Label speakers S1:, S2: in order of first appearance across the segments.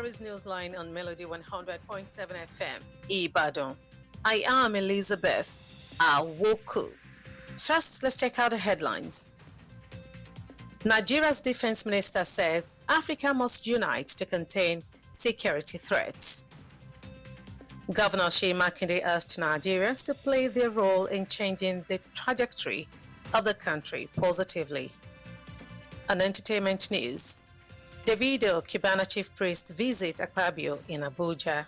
S1: Here is Newsline on Melody 100.7 FM, Ibadan. I am Elizabeth Awoku. First, let's check out the headlines. Nigeria's defense minister says Africa must unite to contain security threats. Governor Seyi Makinde asked Nigerians to play their role in changing the trajectory of the country positively. On entertainment news, Davido, Cubana chief priest, visit Akpabio in Abuja.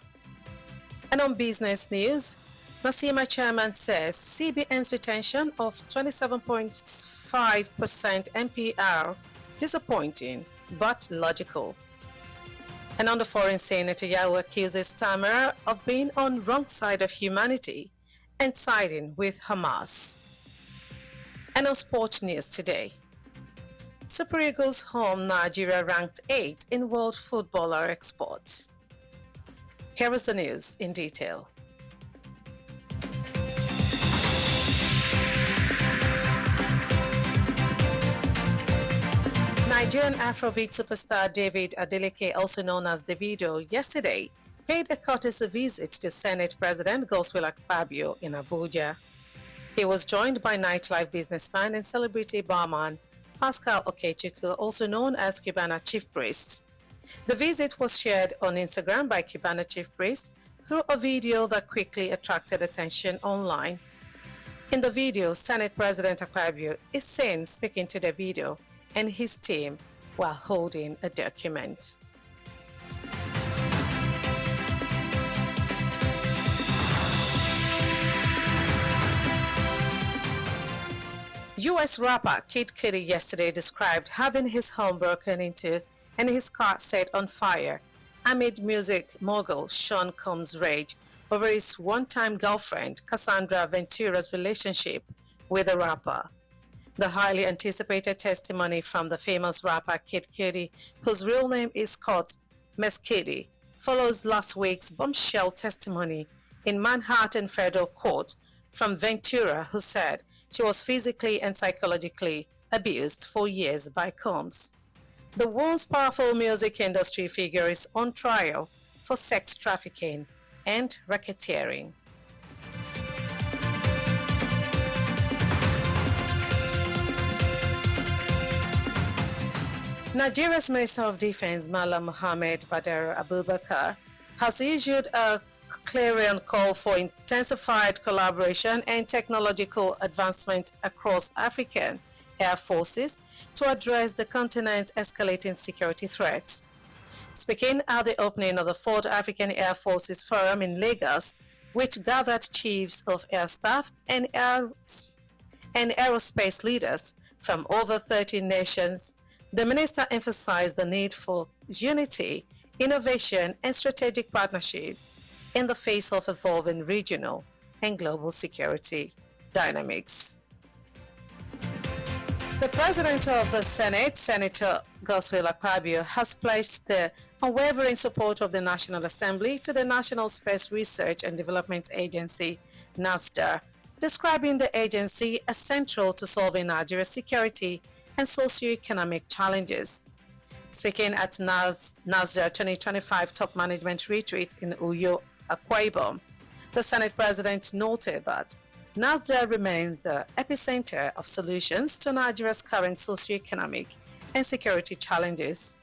S1: And on business news, Nasima chairman says CBN's retention of 27.5% NPR disappointing but logical. And on the foreign scene, Netanyahu accuses Tamara of being on wrong side of humanity and siding with Hamas. And on sports news today, Super Eagles home Nigeria ranked 8th in world footballer exports. Here is the news in detail. Nigerian Afrobeat superstar David Adeleke, also known as Davido, yesterday paid a courtesy visit to Senate President Godswill Akpabio in Abuja. He was joined by nightlife businessman and celebrity barman Pascal Okechukwu, also known as Cubana chief priest. The visit was shared on Instagram by Cubana chief priest through a video that quickly attracted attention online. In the video, Senate President Akpabio is seen speaking to Davido and his team while holding a document. US rapper Kid Cudi yesterday described having his home broken into and his car set on fire amid music mogul Sean Combs' rage over his one-time girlfriend Cassandra Ventura's relationship with the rapper. The highly anticipated testimony from the famous rapper Kid Cudi, whose real name is Scott Mescudi, follows last week's bombshell testimony in Manhattan Federal Court from Ventura, who said she was physically and psychologically abused for years by Combs. The once powerful music industry figure is on trial for sex trafficking and racketeering. Nigeria's Minister of Defense, Malam Mohammed Badr Abubakar, has issued a clarion call for intensified collaboration and technological advancement across African air forces to address the continent's escalating security threats. Speaking at the opening of the 4th African Air Forces Forum in Lagos, which gathered chiefs of air staff and aerospace leaders from over 30 nations, the minister emphasized the need for unity, innovation, and strategic partnership in the face of evolving regional and global security dynamics. The President of the Senate, Senator Godswill Akpabio, has pledged the unwavering support of the National Assembly to the National Space Research and Development Agency, NASDA, describing the agency as central to solving Nigeria's security and socio-economic challenges. Speaking at NASDA 2025 Top Management Retreat in Uyo, Akwa Ibom, the Senate President noted that NASDA remains the epicenter of solutions to Nigeria's current socio-economic and security challenges.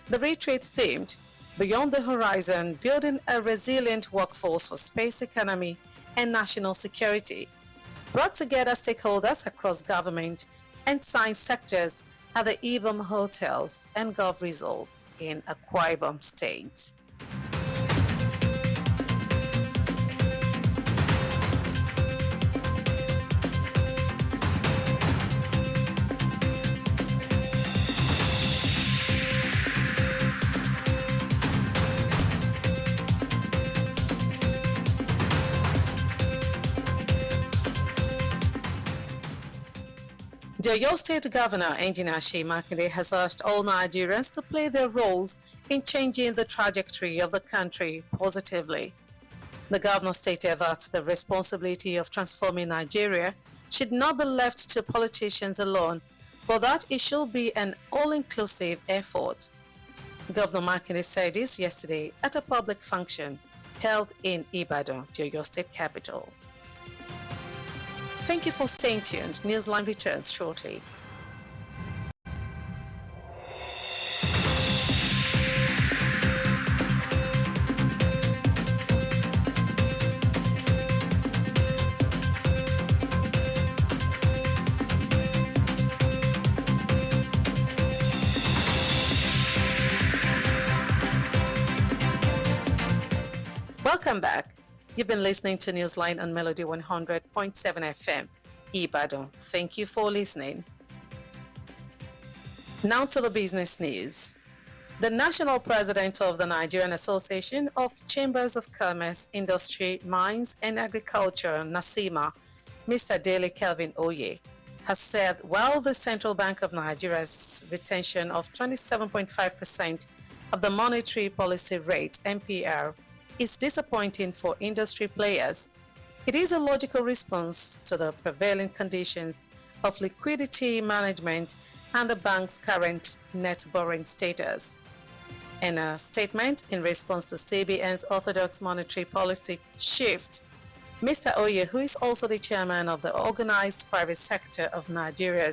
S1: The retreat themed Beyond the Horizon, Building a Resilient Workforce for Space Economy and National Security, brought together stakeholders across government and science sectors at the Ibom Hotels and Golf Resorts in Akwa Ibom State. The Oyo State Governor, Engineer Seyi Makinde, has urged all Nigerians to play their roles in changing the trajectory of the country positively. The governor stated that the responsibility of transforming Nigeria should not be left to politicians alone, but that it should be an all-inclusive effort. Governor Makinde said this yesterday at a public function held in Ibadan, the Oyo State capital. Thank you for staying tuned. Newsline returns shortly. Welcome back. You've been listening to Newsline on Melody 100.7 FM, Ibadan. Thank you for listening. Now to the business news. The national president of the Nigerian Association of Chambers of Commerce, Industry, Mines and Agriculture, NASIMA, Mr. Dele Kelvin Oye, has said while the Central Bank of Nigeria's retention of 27.5% of the monetary policy rate, MPR, is disappointing for industry players, it is a logical response to the prevailing conditions of liquidity management and the bank's current net borrowing status. In a statement in response to CBN's orthodox monetary policy shift, Mr. Oye, who is also the chairman of the organized private sector of Nigeria,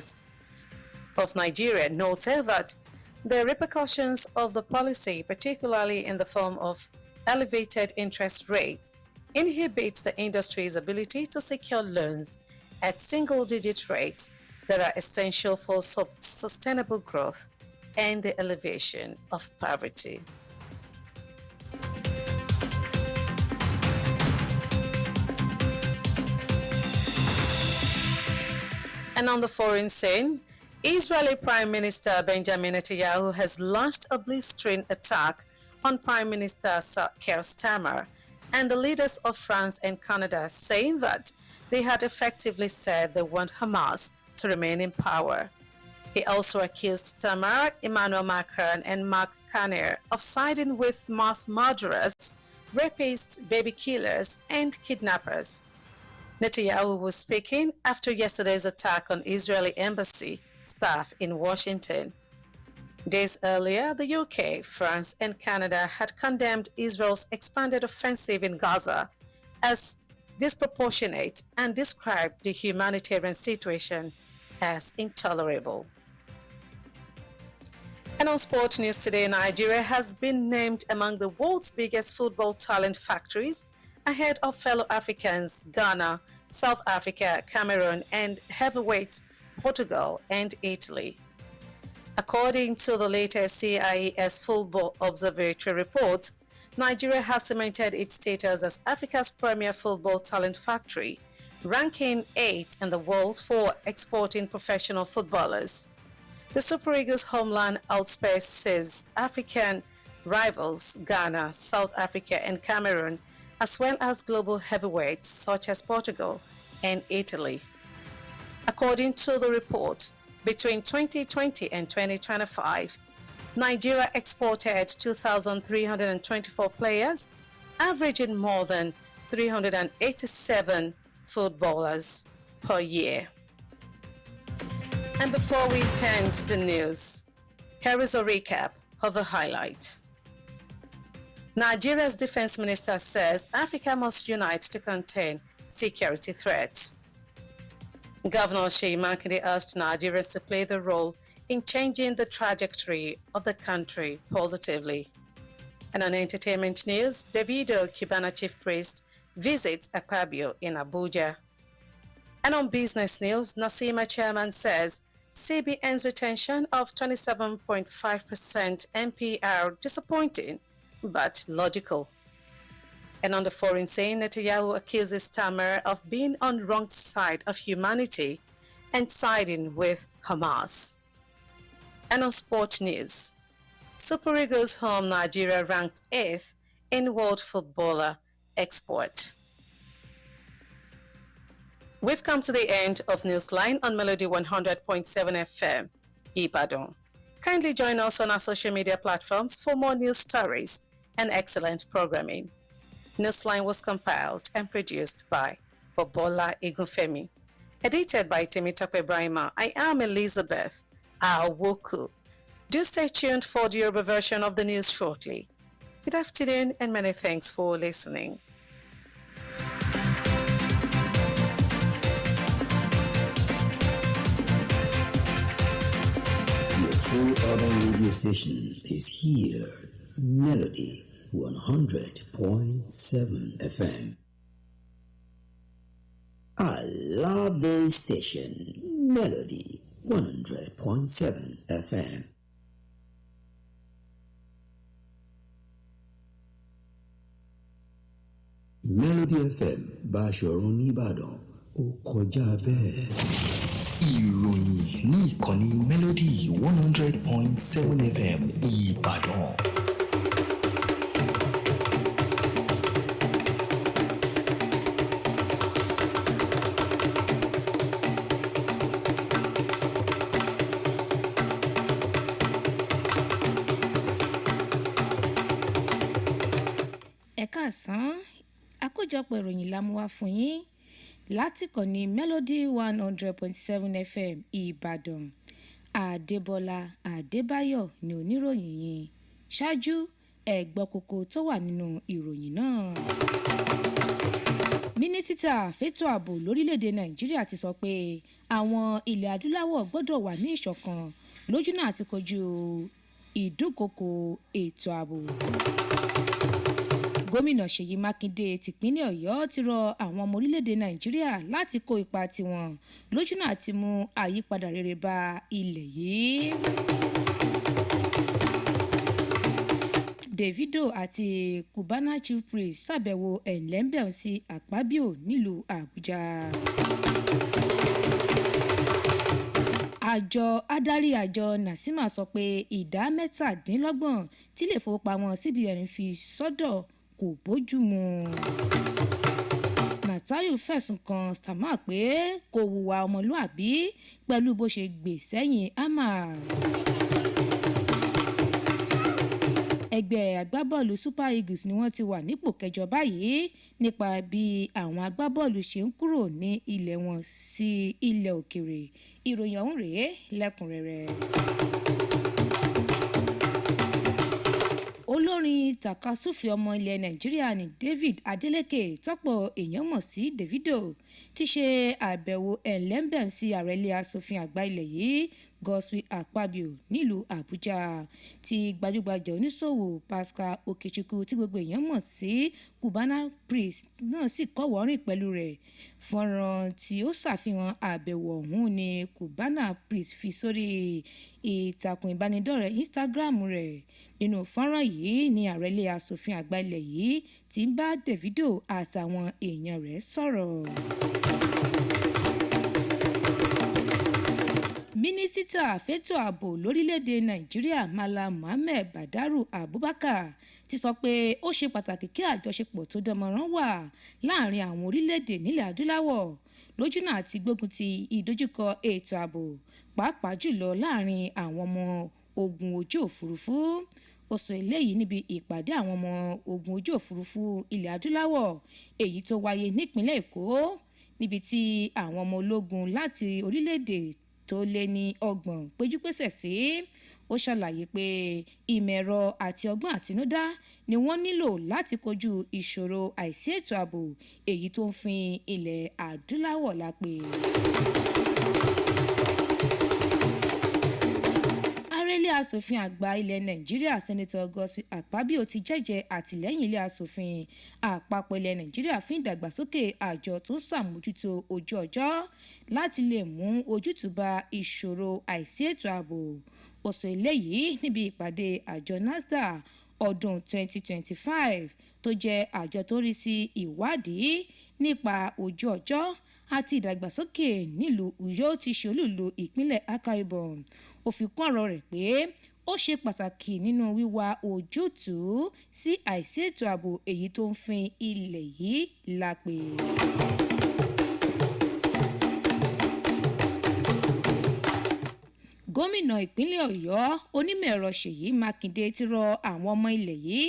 S1: noted that the repercussions of the policy, particularly in the form of elevated interest rates, inhibits the industry's ability to secure loans at single-digit rates that are essential for sustainable growth and the elevation of poverty. And on the foreign scene, Israeli Prime Minister Benjamin Netanyahu has launched a blistering attack on Prime Minister Keir Starmer and the leaders of France and Canada, saying that they had effectively said they want Hamas to remain in power. He also accused Starmer, Emmanuel Macron, and Mark Carney of siding with mass murderers, rapists, baby killers, and kidnappers. Netanyahu was speaking after yesterday's attack on Israeli embassy staff in Washington. Days earlier, the UK, France, and Canada had condemned Israel's expanded offensive in Gaza as disproportionate and described the humanitarian situation as intolerable. And on sport news today, Nigeria has been named among the world's biggest football talent factories, ahead of fellow Africans Ghana, South Africa, Cameroon, and heavyweight Portugal and Italy. According to the latest CIES Football Observatory report, Nigeria has cemented its status as Africa's premier football talent factory, ranking 8th in the world for exporting professional footballers. The Super Eagles' homeland outspaces African rivals Ghana, South Africa, and Cameroon, as well as global heavyweights such as Portugal and Italy. According to the report, between 2020 and 2025, Nigeria exported 2,324 players, averaging more than 387 footballers per year. And before we end the news, here is a recap of the highlight. Nigeria's defense minister says Africa must unite to contain security threats. Governor Seyi Makinde asked Nigerians to play the role in changing the trajectory of the country positively. And on entertainment news, Davido, Cubana chief priest, visits Akpabio in Abuja. And on business news, NASIMA chairman says CBN's retention of 27.5% MPR disappointing, but logical. And on the foreign scene, Netanyahu accuses Starmer of being on the wrong side of humanity and siding with Hamas. And on sport news, Super Eagles home Nigeria ranked 8th in world footballer export. We've come to the end of Newsline on Melody 100.7 FM, Ibadan. Kindly join us on our social media platforms for more news stories and excellent programming. Newsline was compiled and produced by Adebola Igunfemi. Edited by Temitope Brahima. I am Elizabeth Awoku. Do stay tuned for the Yoruba version of the news shortly. Good afternoon and many thanks for listening.
S2: Your true urban radio station is here. Melody 100.7 FM. I love this station. Melody 100.7 FM. Melody FM Bashorun Nìbàdàn ó kọjá bẹ́ẹ̀.
S3: Ìròyìn ní ìkànnì Melody 100.7 FM Ìbàdàn.
S4: Ẹ káàsán, àkójọpọ̀ ìròyìn la mú wá fún yín láti ìkànnì Melody 100.7 FM Ìbàdàn. Adebola Adébáyọ̀ ni oníròyìn yìí. Ṣáájú ẹ gbọ́ kókó tó wà nínú ìròyìn náà. Mínísítà fẹ́tò ààbò lórílẹ̀‐èdè Nàìjíríà ti sọ pé àwọn ilẹ̀ adúláwọ̀ gbọ́dọ̀ wà ní ìṣọ̀kan lójúnà àti kojú ìdúnkokò ètò ààbò. Gómìnà Ṣèyí Mákindé tìpínlẹ̀ Ọ̀yọ́ ti rọ àwọn ọmọ orílẹ̀-èdè Nàìjíríà láti kó ipa tiwọn lójúnà àti mú àyípadà rere bá ilẹ̀ yìí. Davido àti Cubana Chief Priest ṣàbẹ̀wò ẹ̀ńlẹ́ńbẹ̀ún sí Akpabio nílùú Àbújá. Adarí àjọ Nasima sọ pé ìdá 17 tí ilé ìfowópamọ́ CBN fi sọ́dọ̀ kò bójúmu. Natayu fẹ̀sùn kan Starmer pé kò hùwà ọmọlúàbí pẹ̀lú bó ṣe gbè sẹ́yìn Hamas. Ẹgbẹ́ agbábọ́ọ̀lù Super Eagles ni wọ́n ti wà nípò kẹjọ báyìí nípa bí àwọn agbábọ́ọ̀lù ṣe ń kúrò ní ilẹ̀ wọn sí ilẹ̀ òkèrè. Ìròyìn ọ̀hún rèé lẹ́kùnrẹ́rẹ́. Olórin takasúfè ọmọ ilẹ̀ Nàìjíríà ní David Adeleke tọ́pọ̀ èèyàn mọ̀ sí Davido ti ṣe àbẹ̀wò ẹ̀ńlẹ́ńbẹ̀ún sí ààrẹ ilé aṣòfin àgbà ilẹ̀ yìí Godswill Akpabio nílùú Àbújá tí gbajúgbajà oníṣòwò Pascal Okechukwu tí gbogbo èèyàn mọ̀ sí Cubana Priest náà sì kọ́wọ́rìn pẹ̀lú rẹ̀. Fọ́nrán tí ó ṣàfihàn àbẹ̀wò ọ̀hún ni Cubana Priest fi sórí ìtàkùn ìbánidọ́rẹ̀ẹ́ Instagram rẹ̀. Nínú fọ́nrán yìí ni ààrẹ ilé aṣòfin àgbà ilẹ̀ yìí ti ń bá Davido àtàwọn èèyàn rẹ̀ sọ̀rọ̀. Mínísítà fẹ́tò ààbò lórílẹ̀‐èdè Nàìjíríà Malam Mohammed Badaru Abubakar ti sọ pé ó ṣe pàtàkì kí àjọṣepọ̀ tó dánmọ́rán wà láàrin àwọn orílẹ̀‐èdè nílẹ̀ adúláwọ̀ lójúnà àti gbógun ti ìdojúkọ ètò ààbò pàápàá jùlọ láàrin àwọn ọmọ ogun ojú òfurufú. Ó sọ eléyìí níbi ìpàdé àwọn ọmọ ogun ojú òfurufú ilẹ̀ adúláwọ̀ èyí tó wáyé nípínlẹ̀ Èkó níbi tí àwọn ọmọ ológun láti orílẹ̀‐èdè tó lé ní 30 péjúpésẹ̀ sí. Ó ṣàlàyé pé ìmọ̀ ẹ̀rọ àti ọgbọ́n àtinúdá ni wọ́n nílò láti kojú ìṣòro àìsí ètò ààbò èyí tó ń fin ilẹ̀ adúláwọ̀ lápè. Ilé aṣòfin àgbà ilẹ̀ Nàìjíríà Sẹ́nẹ́tọ̀ Godswill Akpabio ti jẹ́jẹ́ àtìlẹ́yìn ilé aṣòfin àpapọ̀ ilẹ̀ Nàìjíríà fún ìdàgbàsókè àjọ tó ń ṣàmójútó ojú ọjọ́ láti lè mú ojútùú bá ìṣòro àìsí ètò ààbò. Ó sọ eléyìí níbi ìpàdé àjọ NASDA ọdún 2025 tó jẹ́ àjọ tó rí sí ìwádìí nípa ojú ọjọ́ àti ìdàgbàsókè nílùú Uyo tí ṣe olú-ìlú ìpínlẹ̀ Akwa Ibom. Ó fi kún ọ̀rọ̀ rẹ̀ pé ó ṣe pàtàkì nínú wíwá ojútùú sí àìsí ètò ààbò èyí tó ń fin ilẹ̀ yìí lápè. Gómìnà ìpínlẹ̀ Ọ̀yọ́ onímọ̀-ẹ̀rọ Ṣèyí Mákindé ti rọ àwọn ọmọ ilẹ̀ yìí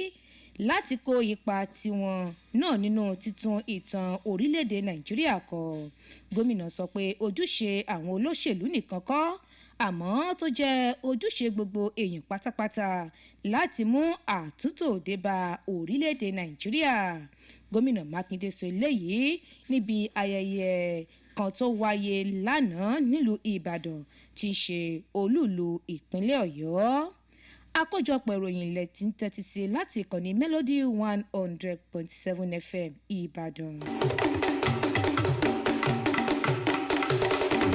S4: láti kó ipa tiwọn náà nínú títún ìtàn orílẹ̀-èdè Nàìjíríà kọ. Gómìnà sọ pé ojúṣe àwọn olóṣèlú nìkan kọ́, àmọ́ tó jẹ́ ojúṣe gbogbo èèyàn pátápátá láti mú àtúntò dé bá orílẹ̀-èdè Nàìjíríà. Gómìnà Mákindé sọ eléyìí níbi ayẹyẹ kan tó wáyé lánàá nílùú Ìbàdàn tí í ṣe olúùlú ìpínlẹ̀ Ọ̀yọ́. Àkójọpọ̀ ìròyìn ilẹ̀ tí ń tẹ́tí sí láti ìkànnì Melody 100.7 FM Ìbàdàn.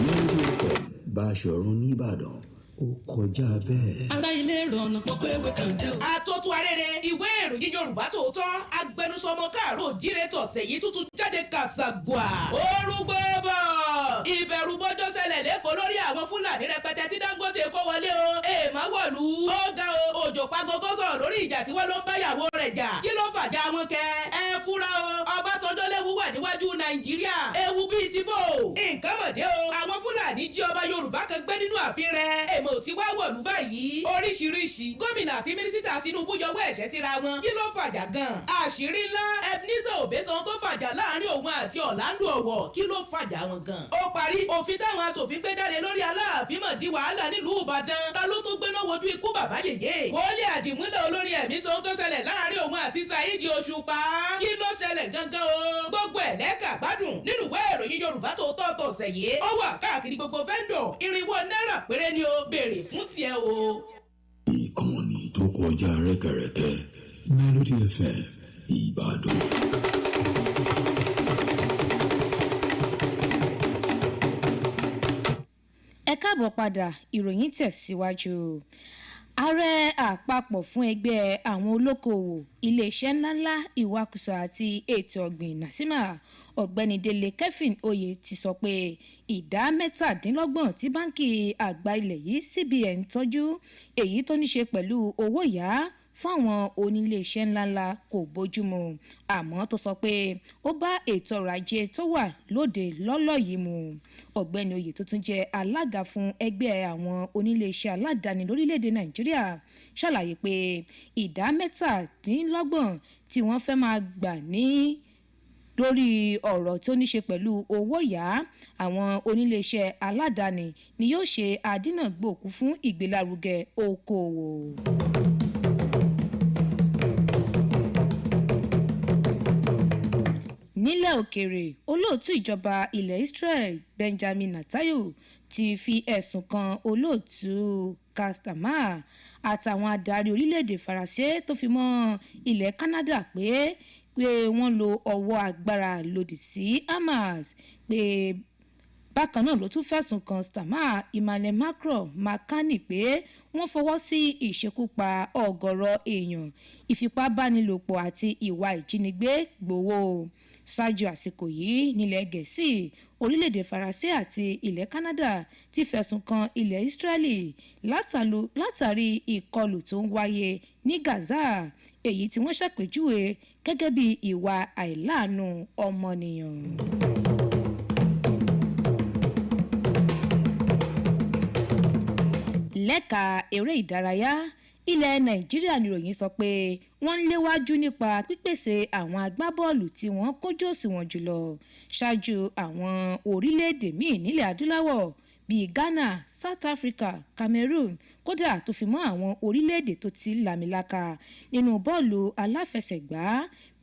S2: Melody FM Báṣọ̀run nìbàdàn ó kọjá bẹ́ẹ̀.
S5: ará ilé ìrọ̀nà pọ̀pọ̀ ewé kan jẹ́ o.
S6: àtọ́tù arére ìwé ìròyìn Yorùbá Tòótọ́ agbẹnusọ ọmọ káàró jíire tọ̀sẹ̀ yìí tuntun jáde kàṣàgbà orúgbó bọ̀ ìbẹ̀rù bọ́jọ́ ṣẹlẹ̀ lẹ́kọ̀ọ́ lórí àwọn Fúlàní rẹpẹtẹ tí Dangote kó wọlé o èèmọ̀ wọ̀lú ó ga o òjò pagogo sọ̀rọ̀ lórí ìjà tí wọ́n ló ń báyàwó rẹ̀ jà kí ló fàjà wọn kẹ́ ẹ fúra o Ọbásanjọ́ léwu wà níwájú Nàìjíríà ewu bíi ti bò nǹkan mọ̀dé o àwọn Fúlàní jí ọba Yorùbá kan gbé nínú ààfin rẹ̀ èèmọ̀ tí wá wọ̀lú báyìí oríṣiríṣi gómìnà àti mínísítà Tinubu yọwọ́ ẹ̀ṣẹ́ síra wọn kí ló fàjà gan àṣírí ńlá Ebenezer Obesan tó fàjà láàrin òun àti Orlando Ọ̀wọ̀ kí ló fàjà wọn gan. ó parí òfin táwọn aṣòfin gbé jáde lórí Aláàfin mọ̀ di wàhálà nílùú Ìbàdàn ta ló tó gbéná wojú ikú bàbá yèyé wọlé àdìmúlẹ̀ olórin ẹ̀mí sọ tó ṣẹlẹ̀ láàrin òun àti Saheed Òṣùpá kí ló ṣẹlẹ̀ gangan o gbogbo ẹ̀ lẹ́ka gbádùn nínú ìwé ìròyìn Yorùbá Tòótọ́ tọ̀sẹ̀ yìí ó wà káàkiri gbogbo fẹ́ńdọ̀ $400 péré ni ó béèrè fún tiẹ̀ o.
S2: Ìkànnì tó kọjá rẹ́kẹrẹ́kẹ́ Melody FM Ìbàdàn.
S4: Ẹ káàbọ̀ padà ìròyìn tẹ̀síwájú. Ààrẹ àpapọ̀ fún ẹgbẹ́ àwọn olókoòwò iléeṣẹ́ ńláńlá ìwakùsà àti ètò ọ̀gbìn Nasima ọ̀gbẹ́ni Délé Kẹ́fìn Oyè ti sọ pé ìdá 17 tí báńkì àgbà ilẹ̀ yìí CBN tọ́jú èyí tó ní ṣe pẹ̀lú owó yá fáwọn oníléeṣẹ́ ńláńlá kò bójúmu àmọ́ tó sọ pé ó bá ètò ọrọ̀ ajé tó wà lóde lọ́lọ́ yìí mu. Ọ̀gbẹ́ni Oyè tó tún jẹ́ alága fún ẹgbẹ́ àwọn oníléeṣẹ́ aládàáni lórílẹ̀‐èdè Nàìjíríà ṣàlàyé pé ìdá 17 tí wọ́n fẹ́ máa gbà ní lórí ọ̀rọ̀ tó ní ṣe pẹ̀lú owó yá àwọn oníléeṣẹ́ aládàáni ni yóò ṣe àdínàgbòkú fún ìgbélárugẹ okòòwò. Nílẹ̀ òkèèrè olóòtú ìjọba ilẹ̀ Israel Benjamin Netanyahu ti fi ẹ̀sùn kan olóòtú Starmer àtàwọn adarí orílẹ̀-èdè Faransé tó fi mọ́ ilẹ̀ Canada pé wọ́n lo ọwọ́ agbára lòdì sí Hamas pé bákan náà ló tún fẹ̀sùn kan Starmer Emmanuel Macron makani pé wọ́n fọwọ́ sí ìṣekúpa ọ̀gọ̀rọ̀ èèyàn ìfipábánilòpọ̀ àti ìwà ìjínigbé gbowó. Ṣáájú àsìkò yìí nílẹ̀ Gẹ̀ẹ́sì orílẹ̀-èdè Faransé àti ilẹ̀ Canada ti fẹ̀sùn kan ilẹ̀ Israeli látàrí ìkọlù tó ń wáyé ní Gaza èyí tí wọ́n ṣàpèjúwe gẹ́gẹ́ bí ìwà àìláàánú ọmọnìyàn. Lẹ́ka eré ìdárayá ilẹ̀ Nàìjíríà níròyìn sọ pé wọ́n ń léwájú nípa pípèsè àwọn agbábọ́ọ̀lù tí wọ́n kójú òṣùwọ̀n jùlọ ṣáájú àwọn orílẹ̀-èdè míì nílẹ̀ adúláwọ̀ bíi Ghana, South Africa, Cameroon kódà tó fi mọ́ àwọn orílẹ̀-èdè tó ti làmìlaka nínú bọ́ọ̀lù aláfẹsẹ̀gbá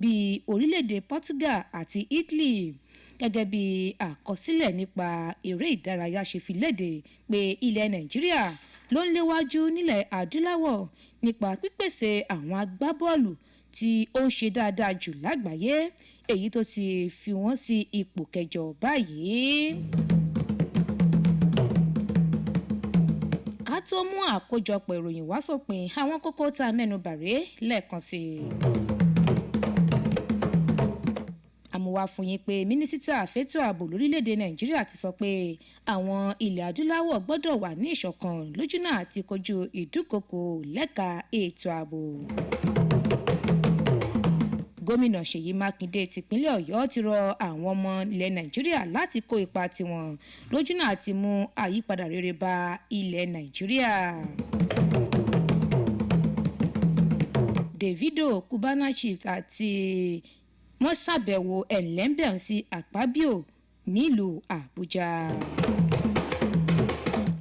S4: bíi orílẹ̀-èdè Portugal àti Italy. Gẹ́gẹ́ bí àkọsílẹ̀ nípa eré ìdárayá ṣe fi léde pé ilẹ̀ Nàìjíríà ló ń léwájú nílẹ̀ adúláwọ̀ nípa pípèsè àwọn agbábọ́ọ̀lù tí ó ń ṣe dáadáa jù lágbàáyé èyí tó ti fi wọ́n sí ipò kẹjọ báyìí. Ká tó mú àkójọpọ̀ ìròyìn wá sópin àwọn kókó tá a mẹ́nu bàrẹ́ lẹ́ẹ̀kan sí i. Àmúwá fún yín pé mínísítà fétò ààbò lórílẹ̀‐èdè Nàìjíríà ti sọ pé àwọn ilẹ̀ adúláwọ̀ gbọ́dọ̀ wà ní ìṣọ̀kan lójúnà àti kojú ìdúnkokò lẹ́ka ètò ààbò. Gómìnà Ṣèyí Mákindé tìpínlẹ̀ Ọ̀yọ́ ti rọ àwọn ọmọ ilẹ̀ Nàìjíríà láti kó ipa tiwọn lójúnà àti mú àyípadà rere bá ilẹ̀ Nàìjíríà. Davido Cubana Chief àti wọ́n ṣàbẹ̀wò ẹ̀lẹ́mbẹ̀rún sí Akpabio nílùú Àbújá.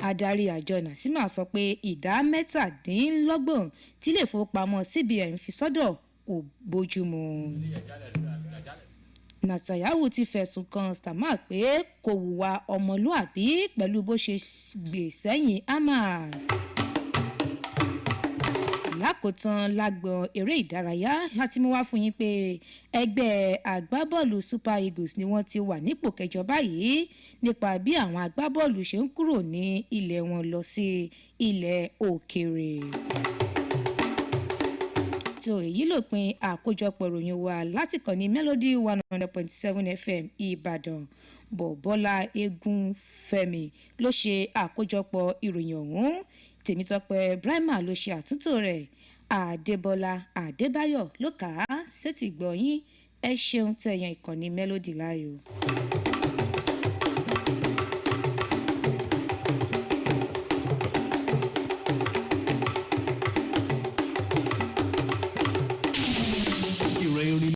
S4: adarí àjọ nasima sọ pé ìdá 17 tí ilé ìfowópamọ́ cbn fi sọ́dọ̀ kò bójúmu. Netanyahu ti fẹ̀sùn kan Starmer pé kò hùwà ọmọlúàbí pẹ̀lú bó ṣe gbè sẹ́yìn Hamas. Lákòótán lágbọn eré ìdárayá láti mú wá fún yín pé ẹgbẹ́ agbábọ́ọ̀lù Super Eagles ni wọ́n ti wà nípò kẹjọ báyìí nípa bí àwọn agbábọ́ọ̀lù ṣe ń kúrò ní ilẹ̀ wọn lọ sí ilẹ̀ òkèèrè. So èyí lópin àkójọpọ̀ ìròyìn wa láti kàn ní Melody 100.7 FM Ìbàdàn. Bọ̀bọ́lá Egunfẹ́mi ló ṣe àkójọpọ̀ ìròyìn ọ̀hún. Tèmítọ́pẹ́ Brahma ló ṣe àtúntò rẹ̀. Adebola Adébáyọ̀ ló kà á sétí gbọ̀yìn. Ẹ ṣeun tẹ̀yàn ìkànnì Melody láàyò.